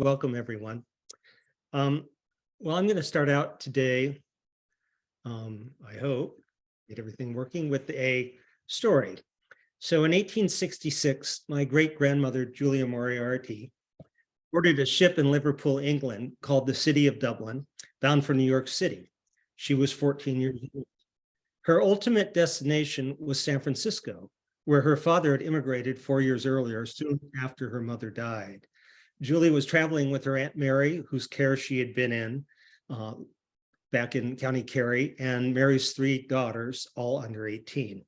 Welcome, everyone. Well, I'm going to start out today, I hope, get everything working with a story. So in 1866, my great-grandmother, Julia Moriarty, boarded a ship in Liverpool, England, called the City of Dublin, bound for New York City. She was 14 years old. Her ultimate destination was San Francisco, where her father had immigrated 4 years earlier, soon after her mother died. Julie was traveling with her Aunt Mary, whose care she had been in back in County Kerry, and Mary's three daughters, all under 18.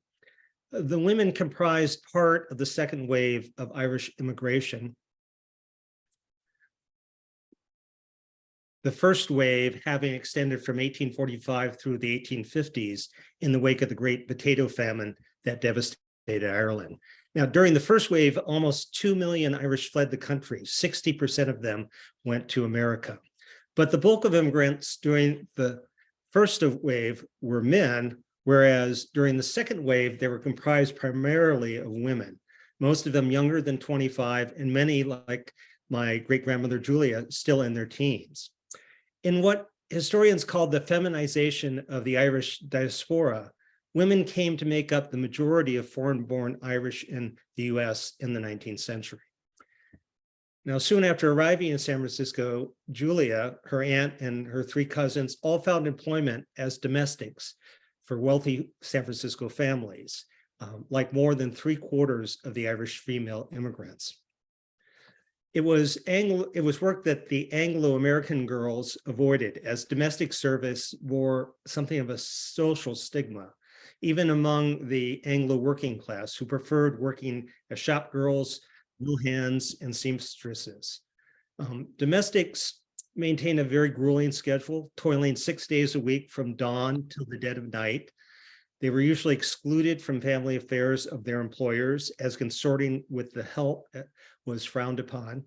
The women comprised part of the second wave of Irish immigration. The first wave having extended from 1845 through the 1850s in the wake of the Great Potato Famine that devastated Ireland. Now, during the first wave, almost 2 million Irish fled the country. 60% of them went to America. But the bulk of immigrants during the first wave were men, whereas during the second wave, they were comprised primarily of women, most of them younger than 25, and many, like my great-grandmother Julia, still in their teens. In what historians call the feminization of the Irish diaspora, women came to make up the majority of foreign-born Irish in the US in the 19th century. Now, soon after arriving in San Francisco, Julia, her aunt, and her three cousins all found employment as domestics for wealthy San Francisco families, like more than 3/4 of the Irish female immigrants. It was work that the Anglo-American girls avoided, as domestic service bore something of a social stigma, even among the Anglo working class, who preferred working as shop girls, mill hands, and seamstresses. Domestics maintained a very grueling schedule, toiling 6 days a week from dawn till the dead of night. They were usually excluded from family affairs of their employers, as consorting with the help was frowned upon.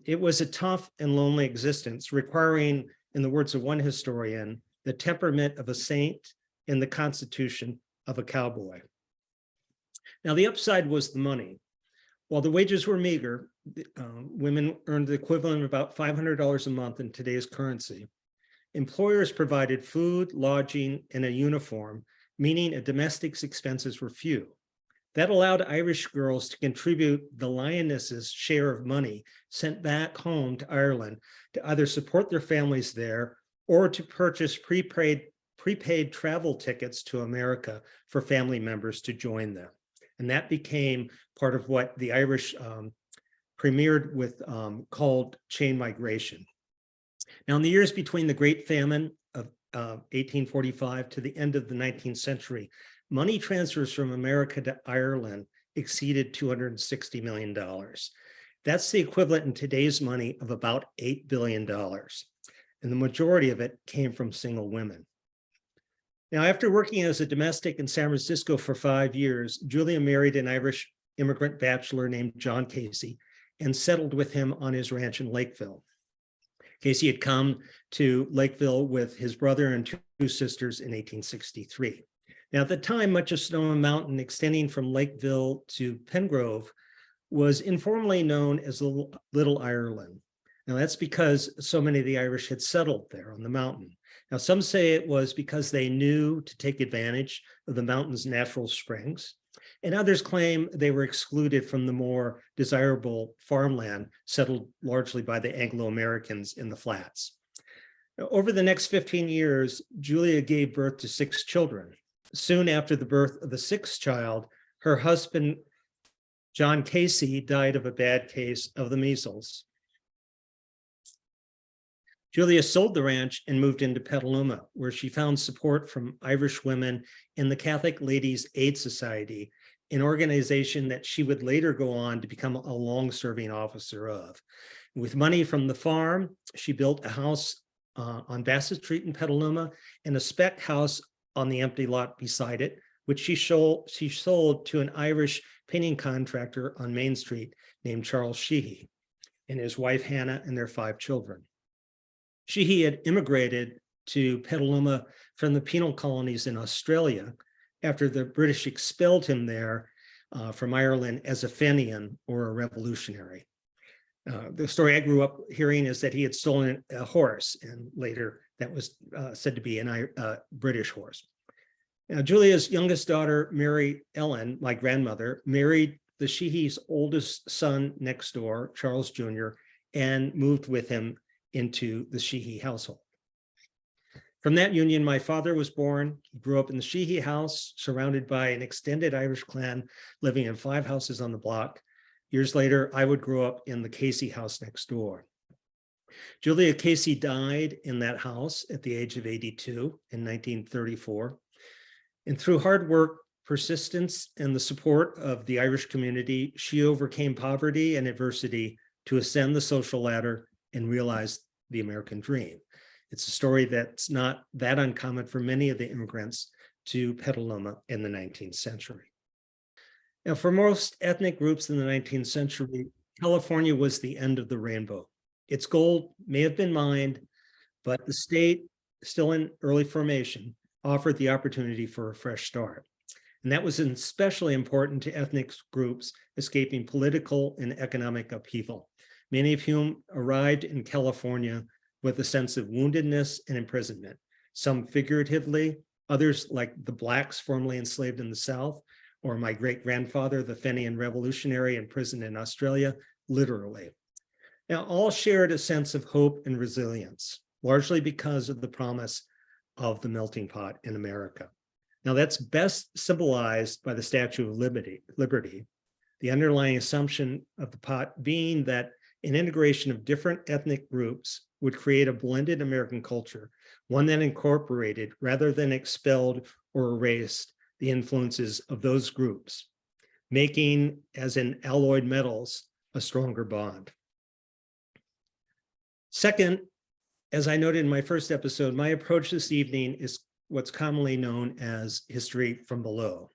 It was a tough and lonely existence, requiring, in the words of one historian, the temperament of a saint and the constitution of a cowboy. Now, the upside was the money. While the wages were meager, women earned the equivalent of about $500 a month in today's currency. Employers provided food, lodging, and a uniform, meaning a domestic's expenses were few. That allowed Irish girls to contribute the lioness's share of money sent back home to Ireland to either support their families there or to purchase prepaid travel tickets to America for family members to join them. And that became part of what the Irish premiered with called chain migration. Now, in the years between the Great Famine of 1845 to the end of the 19th century, money transfers from America to Ireland exceeded $260 million. That's the equivalent in today's money of about $8 billion. And the majority of it came from single women. Now, after working as a domestic in San Francisco for 5 years, Julia married an Irish immigrant bachelor named John Casey and settled with him on his ranch in Lakeville. Casey had come to Lakeville with his brother and two sisters in 1863. Now, at the time, much of Sonoma Mountain, extending from Lakeville to Pengrove, was informally known as Little Ireland. Now, that's because so many of the Irish had settled there on the mountain. Now, some say it was because they knew to take advantage of the mountain's natural springs, and others claim they were excluded from the more desirable farmland settled largely by the Anglo-Americans in the flats. Now, over the next 15 years, Julia gave birth to 6 children. Soon after the birth of the 6th child, her husband, John Casey, died of a bad case of the measles. Julia sold the ranch and moved into Petaluma, where she found support from Irish women in the Catholic Ladies' Aid Society, an organization that she would later go on to become a long-serving officer of. With money from the farm, she built a house on Bassett Street in Petaluma and a spec house on the empty lot beside it, which she sold to an Irish painting contractor on Main Street named Charles Sheehy, and his wife Hannah and their 5 children. Sheehy had immigrated to Petaluma from the penal colonies in Australia after the British expelled him there from Ireland as a Fenian or a revolutionary. The story I grew up hearing is that he had stolen a horse, and later that was said to be a British horse. Now, Julia's youngest daughter, Mary Ellen, my grandmother, married the Sheehy's oldest son next door, Charles Jr., and moved with him into the Sheehy household. From that union, my father was born. He grew up in the Sheehy house, surrounded by an extended Irish clan, living in 5 houses on the block. Years later, I would grow up in the Casey house next door. Julia Casey died in that house at the age of 82 in 1934. And through hard work, persistence, and the support of the Irish community, she overcame poverty and adversity to ascend the social ladder and realize the American dream. It's a story that's not that uncommon for many of the immigrants to Petaluma in the 19th century. Now, for most ethnic groups in the 19th century, California was the end of the rainbow. Its gold may have been mined, but the state, still in early formation, offered the opportunity for a fresh start. And that was especially important to ethnic groups escaping political and economic upheaval, many of whom arrived in California with a sense of woundedness and imprisonment, some figuratively, others like the Blacks formerly enslaved in the South, or my great-grandfather, the Fenian revolutionary imprisoned in Australia, literally. Now, all shared a sense of hope and resilience, largely because of the promise of the melting pot in America. Now, that's best symbolized by the Statue of Liberty, the underlying assumption of the pot being that an integration of different ethnic groups would create a blended American culture, one that incorporated rather than expelled or erased the influences of those groups, making, as in alloyed metals, a stronger bond. Second, as I noted in my first episode, my approach this evening is what's commonly known as history from below,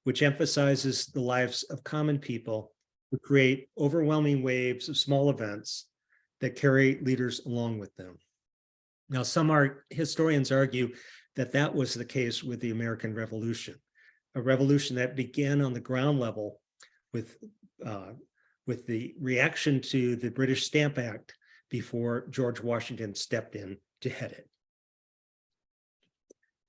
which emphasizes the lives of common people who create overwhelming waves of small events that carry leaders along with them. Now, some historians argue that that was the case with the American Revolution, a revolution that began on the ground level with the reaction to the British Stamp Act before George Washington stepped in to head it.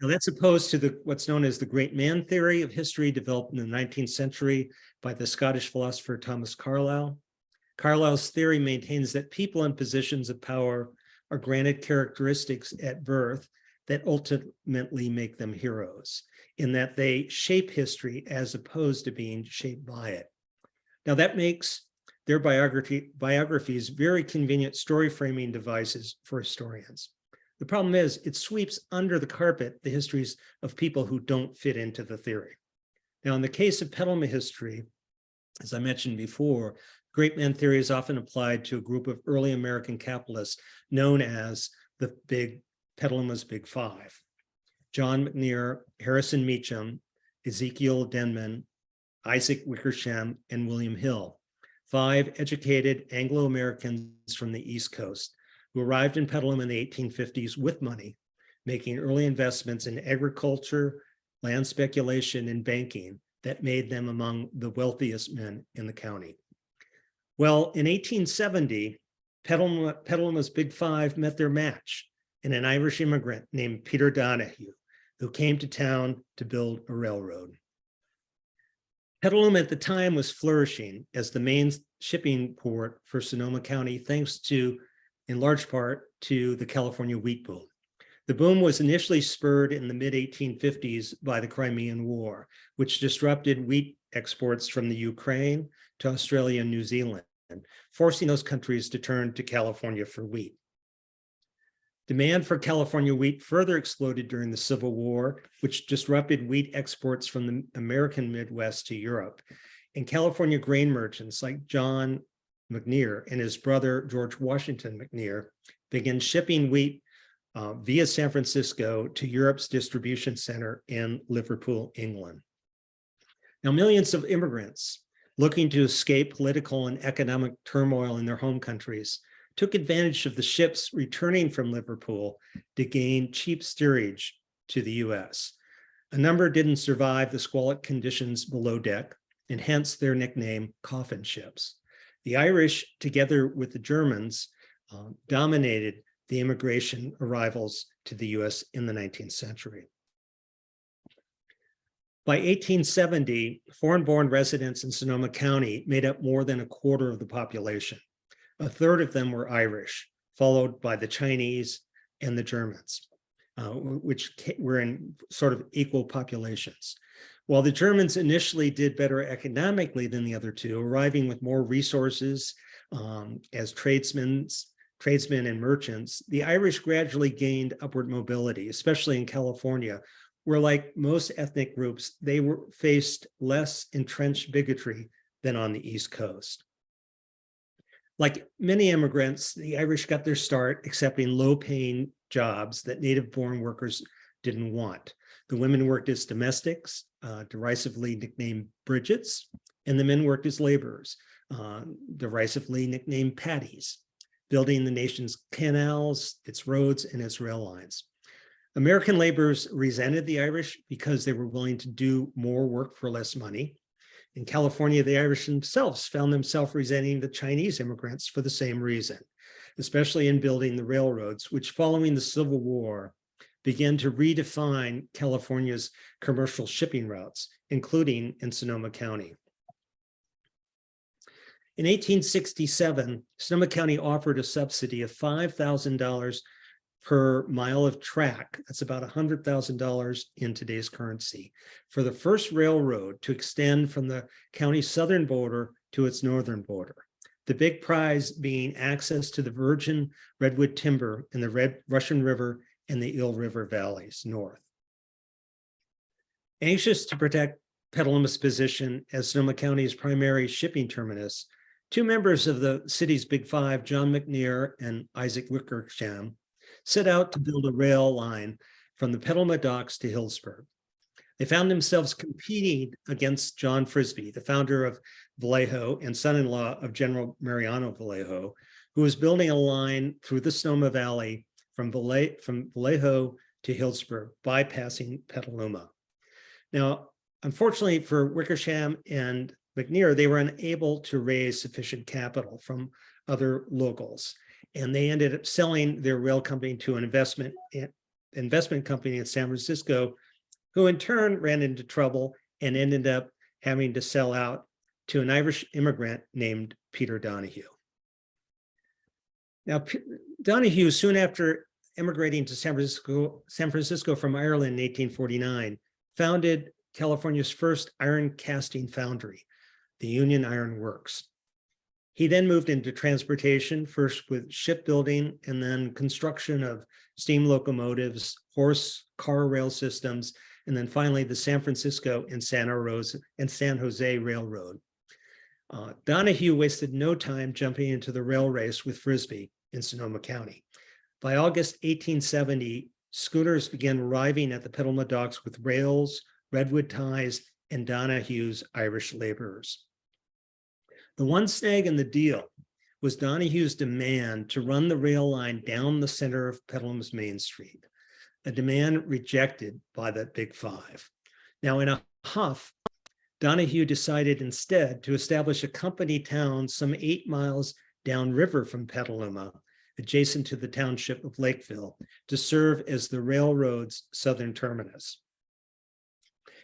Now, that's opposed to what's known as the great man theory of history, developed in the 19th century by the Scottish philosopher Thomas Carlyle. Carlyle's theory maintains that people in positions of power are granted characteristics at birth that ultimately make them heroes, in that they shape history as opposed to being shaped by it. Now, that makes their biographies very convenient story framing devices for historians. The problem is it sweeps under the carpet the histories of people who don't fit into the theory. Now, in the case of Petaluma history, as I mentioned before, great man theory is often applied to a group of early American capitalists known as the Petaluma's Big Five: John McNair, Harrison Meacham, Ezekiel Denman, Isaac Wickersham, and William Hill, 5 educated Anglo-Americans from the East Coast who arrived in Petaluma in the 1850s with money, making early investments in agriculture, land speculation, and banking that made them among the wealthiest men in the county. Well, in 1870, Petaluma's Big Five met their match in an Irish immigrant named Peter Donahue, who came to town to build a railroad. Petaluma at the time was flourishing as the main shipping port for Sonoma County, thanks to, in large part, to the California wheat boom. The boom was initially spurred in the mid-1850s by the Crimean War, which disrupted wheat exports from the Ukraine to Australia and New Zealand, forcing those countries to turn to California for wheat. Demand for California wheat further exploded during the Civil War, which disrupted wheat exports from the American Midwest to Europe. And California grain merchants like John McNair and his brother, George Washington McNair, began shipping wheat via San Francisco to Europe's distribution center in Liverpool, England. Now, millions of immigrants looking to escape political and economic turmoil in their home countries took advantage of the ships returning from Liverpool to gain cheap steerage to the US. A number didn't survive the squalid conditions below deck, and hence their nickname, coffin ships. The Irish, together with the Germans, dominated the immigration arrivals to the US in the 19th century. By 1870, foreign-born residents in Sonoma County made up more than a quarter of the population. A third of them were Irish, followed by the Chinese and the Germans, which were in sort of equal populations. While the Germans initially did better economically than the other two, arriving with more resources as tradesmen and merchants, the Irish gradually gained upward mobility, especially in California, where, like most ethnic groups, they faced less entrenched bigotry than on the East Coast. Like many immigrants, the Irish got their start accepting low-paying jobs that native-born workers didn't want. The women worked as domestics, derisively nicknamed Bridgets, and the men worked as laborers, derisively nicknamed Paddies, building the nation's canals, its roads, and its rail lines. American laborers resented the Irish because they were willing to do more work for less money. In California, the Irish themselves found themselves resenting the Chinese immigrants for the same reason, especially in building the railroads, which following the Civil War began to redefine California's commercial shipping routes, including in Sonoma County. In 1867, Sonoma County offered a subsidy of $5,000 per mile of track, that's about $100,000 in today's currency, for the first railroad to extend from the county's southern border to its northern border. The big prize being access to the virgin redwood timber in the Russian River and the Eel River valleys north. Anxious to protect Petaluma's position as Sonoma County's primary shipping terminus, two members of the city's Big Five, John McNair and Isaac Wickersham, set out to build a rail line from the Petaluma docks to Hillsburg. They found themselves competing against John Frisbee, the founder of Vallejo and son-in-law of General Mariano Vallejo, who was building a line through the Sonoma Valley from Vallejo to Hillsburg, bypassing Petaluma. Now, unfortunately for Wickersham and McNair, they were unable to raise sufficient capital from other locals, and they ended up selling their rail company to an investment company in San Francisco, who in turn ran into trouble and ended up having to sell out to an Irish immigrant named Peter Donahue. Now, Donahue, soon after immigrating to San Francisco from Ireland in 1849, founded California's first iron casting foundry, the Union Iron Works. He then moved into transportation, first with shipbuilding and then construction of steam locomotives, horse car rail systems, and then finally the San Francisco and San Jose Railroad. Donahue wasted no time jumping into the rail race with Frisbee in Sonoma County. By August 1870, schooners began arriving at the Petaluma docks with rails, redwood ties, and Donahue's Irish laborers. The one snag in the deal was Donahue's demand to run the rail line down the center of Petaluma's Main Street, a demand rejected by the Big Five. Now, in a huff, Donahue decided instead to establish a company town some 8 miles downriver from Petaluma, adjacent to the township of Lakeville, to serve as the railroad's southern terminus.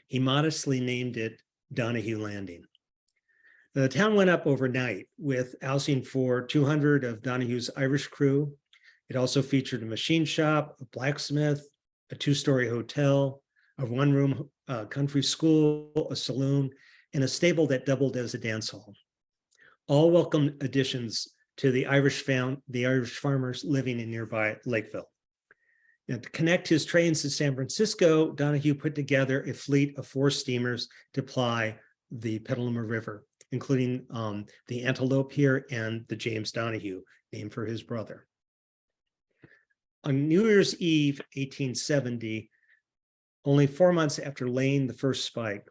He modestly named it Donahue Landing. The town went up overnight with housing for 200 of Donahue's Irish crew. It also featured a machine shop, a blacksmith, a 2-story hotel, a 1-room country school, a saloon, and a stable that doubled as a dance hall. All welcome additions to the Irish farmers living in nearby Lakeville. Now, to connect his trains to San Francisco, Donahue put together a fleet of 4 steamers to ply the Petaluma River, including the Antelope here and the James Donahue, named for his brother. On New Year's Eve, 1870, only 4 months after laying the first spike,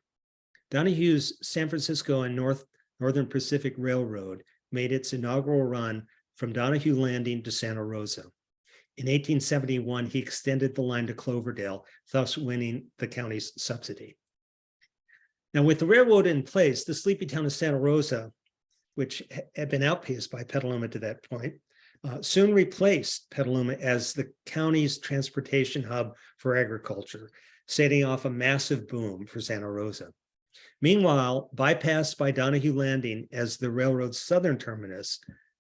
Donahue's San Francisco and Northern Pacific Railroad made its inaugural run from Donahue Landing to Santa Rosa. In 1871, he extended the line to Cloverdale, thus winning the county's subsidy. Now, with the railroad in place, the sleepy town of Santa Rosa which had been outpaced by Petaluma to that point, soon replaced Petaluma as the county's transportation hub for agriculture, setting off a massive boom for Santa Rosa. Meanwhile, bypassed by Donahue Landing as the railroad's southern terminus,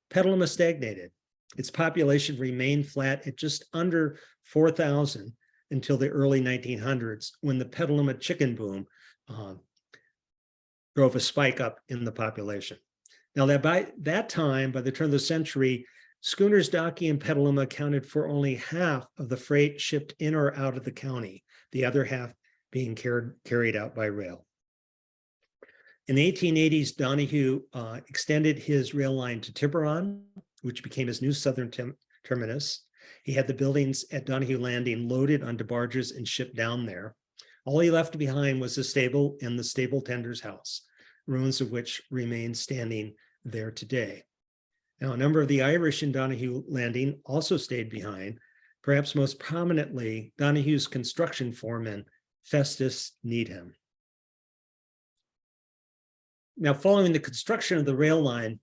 Petaluma stagnated. Its population remained flat at just under 4,000 until the early 1900s, when the Petaluma chicken boom drove a spike up in the population. Now, that by that time, by the turn of the century, schooners docking in Petaluma accounted for only half of the freight shipped in or out of the county, the other half being carried out by rail. In the 1880s, Donahue extended his rail line to Tiburon, which became his new southern terminus. He had the buildings at Donahue Landing loaded onto barges and shipped down there. All he left behind was the stable and the stable tender's house, ruins of which remain standing there today. Now, a number of the Irish in Donahue Landing also stayed behind, perhaps most prominently Donahue's construction foreman, Festus Needham. Now, following the construction of the rail line,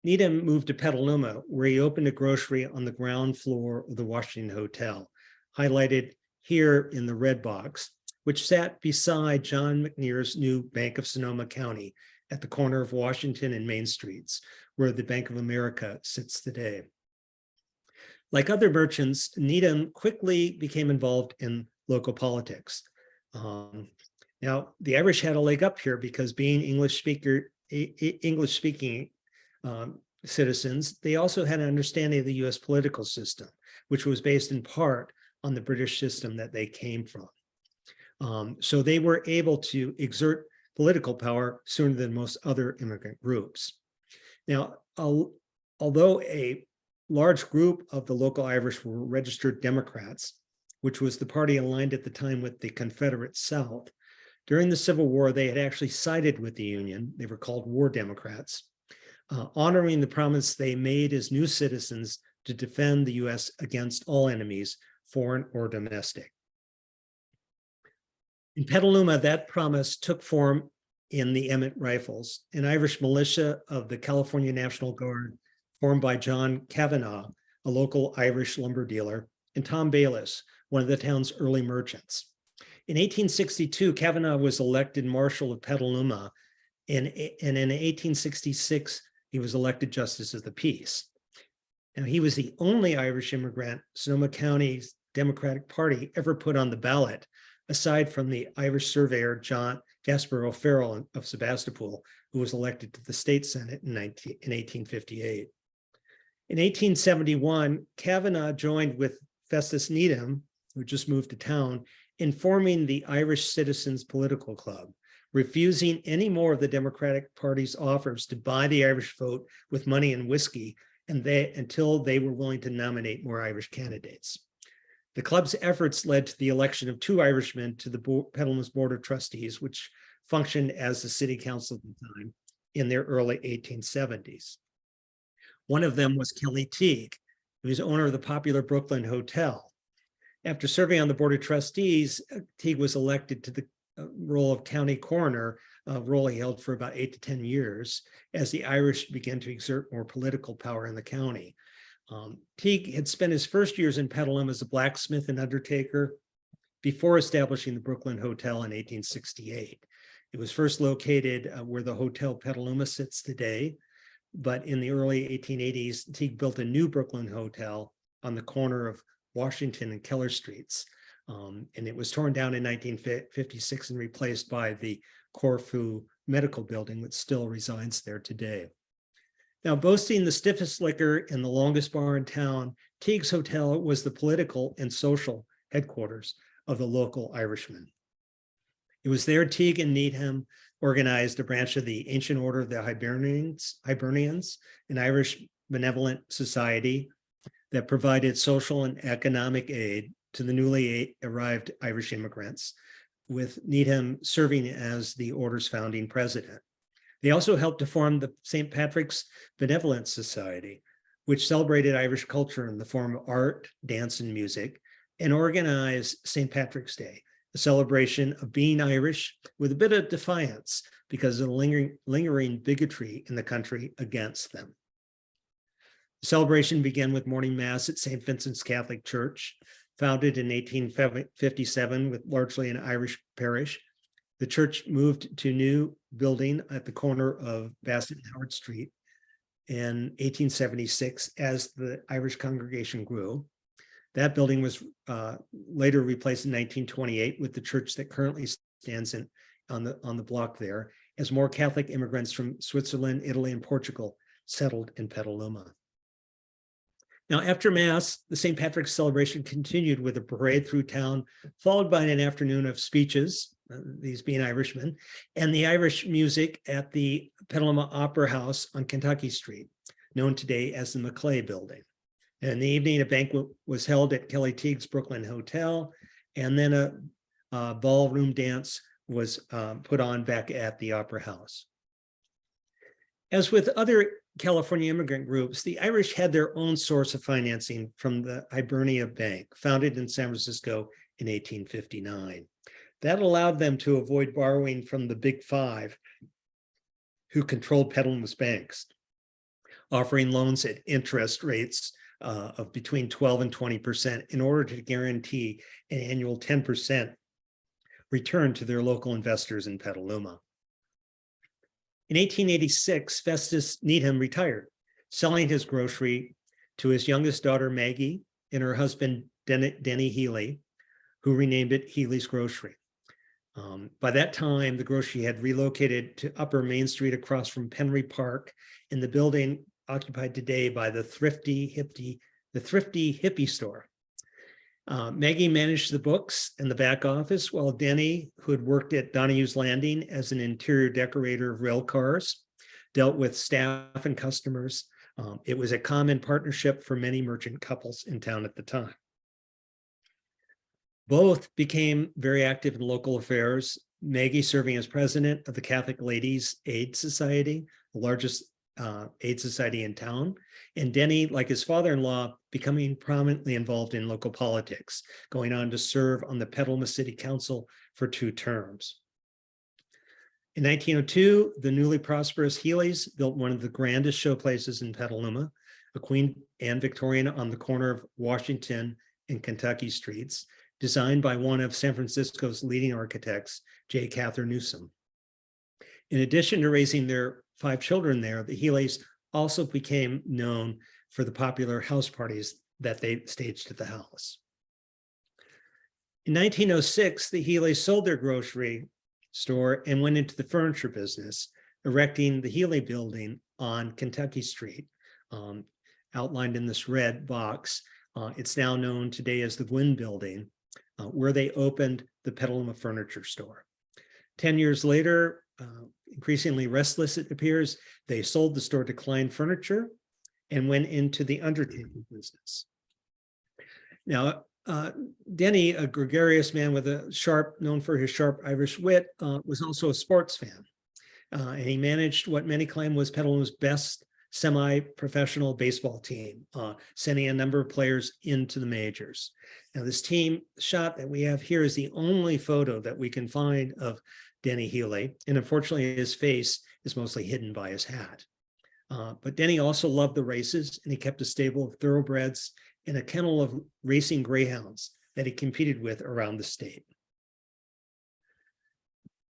Needham moved to Petaluma, where he opened a grocery on the ground floor of the Washington Hotel, highlighted here in the red box, which sat beside John McNear's new Bank of Sonoma County at the corner of Washington and Main Streets, where the Bank of America sits today. Like other merchants, Needham quickly became involved in local politics. Now, the Irish had a leg up here because being English-speaking citizens, they also had an understanding of the U.S. political system, which was based in part on the British system that they came from. So they were able to exert political power sooner than most other immigrant groups. Now, although a large group of the local Irish were registered Democrats, which was the party aligned at the time with the Confederate South, during the Civil War, they had actually sided with the Union. They were called War Democrats, honoring the promise they made as new citizens to defend the U.S. against all enemies, foreign or domestic. In Petaluma, that promise took form in the Emmett Rifles, an Irish militia of the California National Guard formed by John Kavanagh, a local Irish lumber dealer, and Tom Bayliss, one of the town's early merchants. In 1862, Kavanagh was elected Marshal of Petaluma, and in 1866, he was elected Justice of the Peace. Now, he was the only Irish immigrant Sonoma County's Democratic Party ever put on the ballot, aside from the Irish surveyor Jasper O'Farrell of Sebastopol, who was elected to the state Senate in 1858. In 1871, Kavanagh joined with Festus Needham, who just moved to town, in forming the Irish Citizens Political Club, refusing any more of the Democratic Party's offers to buy the Irish vote with money and whiskey, until they were willing to nominate more Irish candidates. The club's efforts led to the election of two Irishmen to the Petaluma's Board of Trustees, which functioned as the city council at the time in their early 1870s. One of them was Kelly Teague, who was owner of the popular Brooklyn Hotel. After serving on the Board of Trustees, Teague was elected to the role of county coroner, a role he held for about 8 to 10 years, as the Irish began to exert more political power in the county. Teague had spent his first years in Petaluma as a blacksmith and undertaker before establishing the Brooklyn Hotel in 1868. It was first located where the Hotel Petaluma sits today, but in the early 1880s, Teague built a new Brooklyn Hotel on the corner of Washington and Keller Streets, and it was torn down in 1956 and replaced by the Corfu Medical Building, which still resides there today. Now, boasting the stiffest liquor and the longest bar in town, Teague's Hotel was the political and social headquarters of the local Irishmen. It was there Teague and Needham organized a branch of the Ancient Order of the Hibernians, an Irish benevolent society that provided social and economic aid to the newly arrived Irish immigrants, with Needham serving as the order's founding president. They also helped to form the St. Patrick's Benevolent Society, which celebrated Irish culture in the form of art, dance, and music, and organized St. Patrick's Day, a celebration of being Irish with a bit of defiance because of the lingering bigotry in the country against them. The celebration began with morning mass at St. Vincent's Catholic Church, founded in 1857 with largely an Irish parish. The church moved to a new building at the corner of Bassett and Howard Street in 1876 as the Irish congregation grew. That building was later replaced in 1928 with the church that currently stands on the block there, as more Catholic immigrants from Switzerland, Italy, and Portugal settled in Petaluma. Now, after Mass, the St. Patrick's celebration continued with a parade through town, followed by an afternoon of speeches, these being Irishmen, and the Irish music at the Petaluma Opera House on Kentucky Street, known today as the McClay Building. And in the evening, a banquet was held at Kelly Teague's Brooklyn Hotel, and then a ballroom dance was put on back at the Opera House. As with other California immigrant groups, the Irish had their own source of financing from the Hibernia Bank, founded in San Francisco in 1859. That allowed them to avoid borrowing from the Big Five, who controlled Petaluma's banks, offering loans at interest rates of between 12 and 20% in order to guarantee an annual 10% return to their local investors in Petaluma. In 1886, Festus Needham retired, selling his grocery to his youngest daughter, Maggie, and her husband, Denny Healy, who renamed it Healy's Grocery. By that time, the grocery had relocated to Upper Main Street across from Penry Park in the building occupied today by the thrifty hippie store. Maggie managed the books and the back office, while Denny, who had worked at Donahue's Landing as an interior decorator of rail cars, dealt with staff and customers. It was a common partnership for many merchant couples in town at the time. Both became very active in local affairs, Maggie serving as president of the Catholic Ladies Aid Society, the largest aid society in town, and Denny, like his father-in-law, becoming prominently involved in local politics, going on to serve on the Petaluma City Council for 2 terms. In 1902, the newly prosperous Healys built one of the grandest showplaces in Petaluma, a Queen Anne Victorian on the corner of Washington and Kentucky streets, designed by one of San Francisco's leading architects, J. Cather Newsom. In addition to raising their 5 children there, the Healys also became known for the popular house parties that they staged at the house. In 1906, the Healys sold their grocery store and went into the furniture business, erecting the Healy Building on Kentucky Street, outlined in this red box. It's now known today as the Gwynn Building, where they opened the Petaluma Furniture Store. 10 years later, increasingly restless, it appears, they sold the store to Klein Furniture and went into the undertaking business. Now, Denny, a gregarious man with known for his sharp Irish wit, was also a sports fan. And he managed what many claim was Petaluma's best semi-professional baseball team, sending a number of players into the majors. Now, this team shot that we have here is the only photo that we can find of Denny Healy, and unfortunately his face is mostly hidden by his hat. But Denny also loved the races, and he kept a stable of thoroughbreds and a kennel of racing greyhounds that he competed with around the state.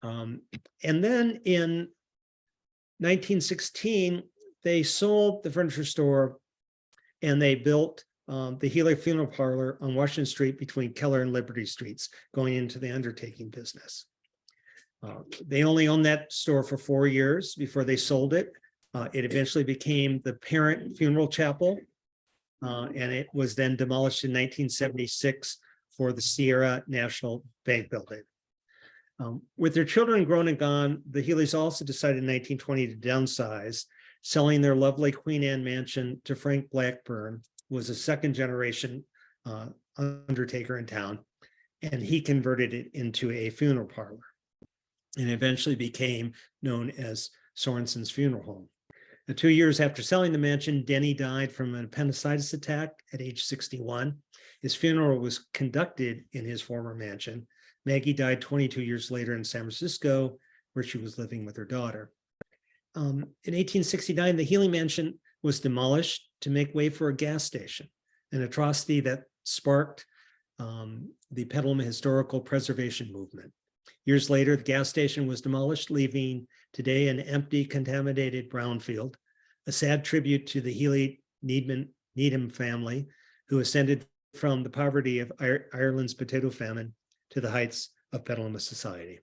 And then in 1916, they sold the furniture store and they built the Healy Funeral Parlor on Washington Street between Keller and Liberty Streets, going into the undertaking business. They only owned that store for 4 years before they sold it. It eventually became the Parent Funeral Chapel, and it was then demolished in 1976 for the Sierra National Bank building. With their children grown and gone, the Healys also decided in 1920 to downsize, selling their lovely Queen Anne mansion to Frank Blackburn, who was a second generation undertaker in town, and he converted it into a funeral parlor and eventually became known as Sorensen's Funeral Home. Now, 2 years after selling the mansion, Denny died from an appendicitis attack at age 61. His funeral was conducted in his former mansion, Maggie died 22 years later in San Francisco, where she was living with her daughter. In 1869, the Healy Mansion was demolished to make way for a gas station, an atrocity that sparked the Petaluma historical preservation movement. Years later, the gas station was demolished, leaving today an empty, contaminated brownfield, a sad tribute to the Healy Needham family, who ascended from the poverty of Ireland's potato famine to the heights of Petaluma society.